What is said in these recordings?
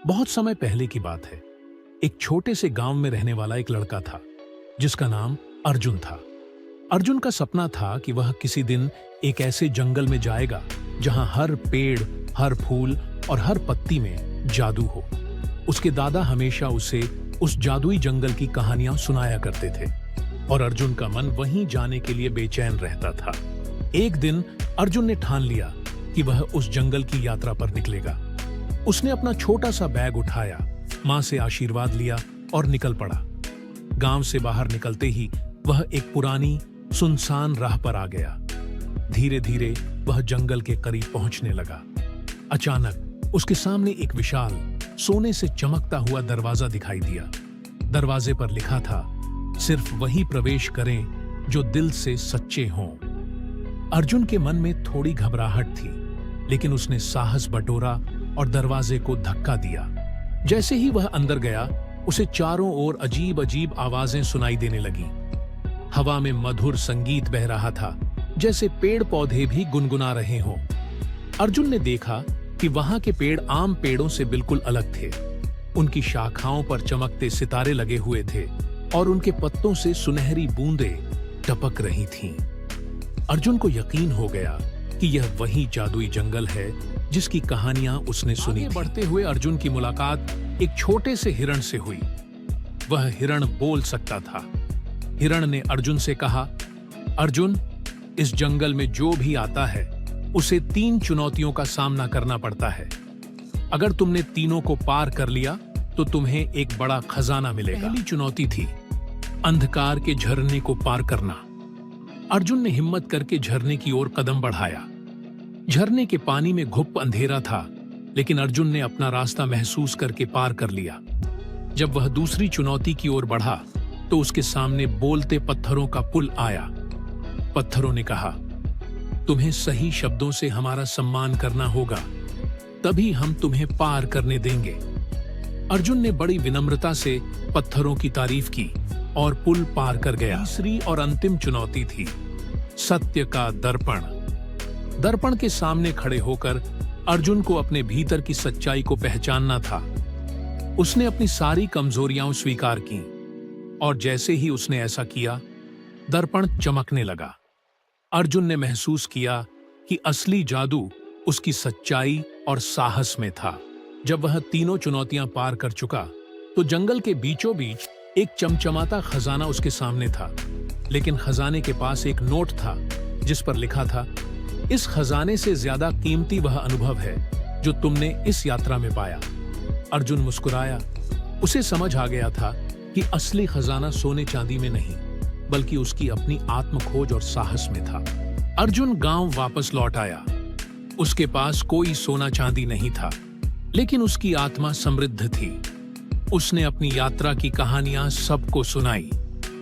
बहुत समय पहले की बात है। एक छोटे से गांव में रहने वाला एक लड़का था जिसका नाम अर्जुन था। अर्जुन का सपना था कि वह किसी दिन एक ऐसे जंगल में जाएगा जहां हर पेड़, हर फूल और हर पत्ती में जादू हो। उसके दादा हमेशा उसे उस जादुई जंगल की कहानियां सुनाया करते थे और अर्जुन का मन वहीं जाने के लिए बेचैन रहता था। एक दिन अर्जुन ने ठान लिया कि वह उस जंगल की यात्रा पर निकलेगा। उसने अपना छोटा सा बैग उठाया, मां से आशीर्वाद लिया और निकल पड़ा। गांव से बाहर निकलते ही वह एक पुरानी सुनसान राह पर आ गया। धीरे धीरे वह जंगल के करीब पहुंचने लगा। अचानक उसके सामने एक विशाल सोने से चमकता हुआ दरवाजा दिखाई दिया। दरवाजे पर लिखा था, सिर्फ वही प्रवेश करें जो दिल से सच्चे हों। अर्जुन के मन में थोड़ी घबराहट थी, लेकिन उसने साहस बटोरा और दरवाजे को धक्का दिया। जैसे ही वह अंदर गया, उसे चारों ओर अजीब अजीब आवाजें सुनाई देने लगी। हवा में मधुर संगीत बह रहा था, जैसे पेड़ पौधे भी गुनगुना रहे हों। अर्जुन ने देखा कि वहां के पेड़ आम पेड़ों से बिल्कुल अलग थे। उनकी शाखाओं पर चमकते सितारे लगे हुए थे और उनके पत्तों से सुनहरी बूंदें टपक रही थीं। अर्जुन को यकीन हो गया कि यह वही जादुई जंगल है जिसकी कहानियां उसने सुनी थी। बढ़ते हुए अर्जुन की मुलाकात एक छोटे से हिरण से हुई। वह हिरण बोल सकता था। हिरण ने अर्जुन से कहा, अर्जुन, इस जंगल में जो भी आता है उसे 3 चुनौतियों का सामना करना पड़ता है। अगर तुमने तीनों को पार कर लिया तो तुम्हें एक बड़ा खजाना मिलेगा। पहली चुनौती थी अंधकार के झरने को पार करना। अर्जुन ने हिम्मत करके झरने की ओर कदम बढ़ाया। झरने के पानी में घुप अंधेरा था, लेकिन अर्जुन ने अपना रास्ता महसूस करके पार कर लिया। जब वह दूसरी चुनौती की ओर बढ़ा तो उसके सामने बोलते पत्थरों का पुल आया। पत्थरों ने कहा, तुम्हें सही शब्दों से हमारा सम्मान करना होगा, तभी हम तुम्हें पार करने देंगे। अर्जुन ने बड़ी विनम्रता से पत्थरों की तारीफ की और पुल पार कर गया। तीसरी और अंतिम चुनौती थी सत्य का दर्पण। दर्पण के सामने खड़े होकर अर्जुन को अपने भीतर की सच्चाई को पहचानना था। उसने अपनी सारी कमजोरियां स्वीकार की और जैसे ही उसने ऐसा किया, दर्पण चमकने लगा। अर्जुन ने महसूस किया कि असली जादू उसकी सच्चाई और साहस में था। जब वह तीनों चुनौतियां पार कर चुका तो जंगल के बीचों बीच एक चमचमाता खजाना उसके सामने था, लेकिन खजाने के पास एक नोट था जिस पर लिखा था, इस खजाने से ज्यादा कीमती वह अनुभव है जो तुमने इस यात्रा में पाया। अर्जुन मुस्कुराया। उसे समझ आ गया था कि असली खजाना सोने चांदी में नहीं, बल्कि उसकी अपनी आत्मखोज और साहस में था। अर्जुन गांव वापस लौट आया। उसके पास कोई सोना चांदी नहीं था, लेकिन उसकी आत्मा समृद्ध थी। उसने अपनी यात्रा की कहानियां सबको सुनाई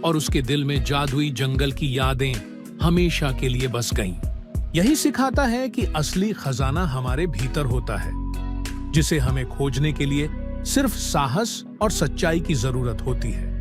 और उसके दिल में जादुई जंगल की यादें हमेशा के लिए बस गईं। यही सिखाता है कि असली खजाना हमारे भीतर होता है, जिसे हमें खोजने के लिए सिर्फ साहस और सच्चाई की जरूरत होती है।